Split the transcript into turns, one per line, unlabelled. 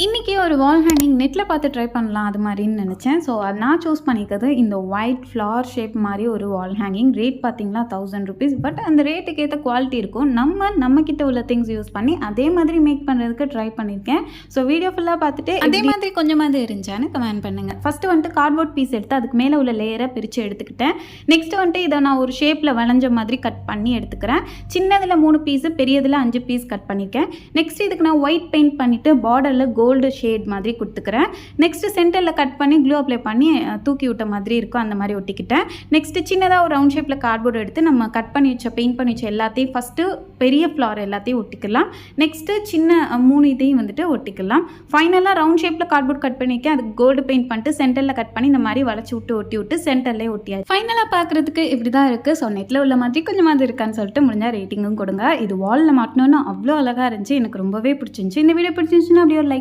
இன்றைக்கி ஒரு வால் ஹேங்கிங் நெட்டில் பார்த்து ட்ரை பண்ணலாம் அது மாதிரின்னு நினச்சேன். ஸோ அது நான் சூஸ் பண்ணிக்கிறது இந்த ஒயிட் ஃப்ளவர் ஷேப் மாதிரி ஒரு வால் ஹேங்கிங். ரேட் பார்த்தீங்கன்னா ₹1000. பட் அந்த ரேட்டுக்கு ஏற்ற குவாலிட்டி இருக்கும். நம்மக்கிட்ட உள்ள திங்ஸ் யூஸ் பண்ணி அதே மாதிரி மேக் பண்ணுறதுக்கு ட்ரை பண்ணியிருக்கேன். ஸோ வீடியோ ஃபுல்லாக பார்த்துட்டு அதே மாதிரி கொஞ்சமாவது இருந்துச்சான்னு கமெண்ட் பண்ணுங்கள். ஃபஸ்ட்டு வந்துட்டு கார்ட்போர்ட் பீஸ் எடுத்து அதுக்கு மேலே உள்ள லேயரை பிரித்து எடுத்துக்கிட்டேன். நெக்ஸ்ட்டு வந்துட்டு இதை நான் ஒரு ஷேப்பில் வளைஞ்ச மாதிரி கட் பண்ணி எடுத்துக்கிறேன். சின்னதில் 3 பீஸு, பெரியதில் 5 பீஸ் கட் பண்ணியிருக்கேன். நெக்ஸ்ட் இதுக்கு நான் ஒயிட் பெயிண்ட் பண்ணிவிட்டு பார்டரில் கோல்டு ஷேட் மாதிரி கொடுத்துக்கிறேன். நெக்ஸ்ட் சென்டரில் கட் பண்ணி க்ளூ அப்ளை பண்ணி தூக்கி விட்ட மாதிரி இருக்கும், அந்த மாதிரி ஒட்டிக்கிட்டேன். நெக்ஸ்ட் சின்னதாக ஒரு ரவுண்ட் ஷேப்பில் கார்ட்போர்டு எடுத்து நம்ம கட் பண்ணி வச்ச பெயிண்ட் பண்ணி வச்ச எல்லாத்தையும் ஃபஸ்ட்டு பெரிய ஃப்ளவர் எல்லாத்தையும் ஒட்டிக்கலாம். நெக்ஸ்ட்டு சின்ன 3 இதையும் வந்துட்டு ஒட்டிக்கலாம். ஃபைனலாக ரவுண்ட் ஷேப்பில் கார்ட்போர்ட் கட் பண்ணியிருக்கேன். அதுக்கு கோல்டு பெயிண்ட் பண்ணிட்டு சென்டரில் கட் பண்ணி இந்த மாதிரி வளைச்சி விட்டு ஒட்டி விட்டு சென்டர்லேயே ஒட்டியாச்சு. ஃபைனலாக பார்க்குறதுக்கு இப்படி தான் இருக்குது. ஸோ நெட்டில் உள்ள மாதிரி கொஞ்சமாக இருக்கான்னு சொல்லிட்டு முடிஞ்சால் ரேட்டிங்கும் கொடுங்க. இது வாலில் மாட்டணும்னு அவ்வளோ அழகாக இருந்துச்சு. எனக்கு ரொம்பவே பிடிச்சிருந்துச்சு. இந்த வீடியோ பிடிச்சிருந்துச்சுன்னா அப்படியே ஒரு லைக்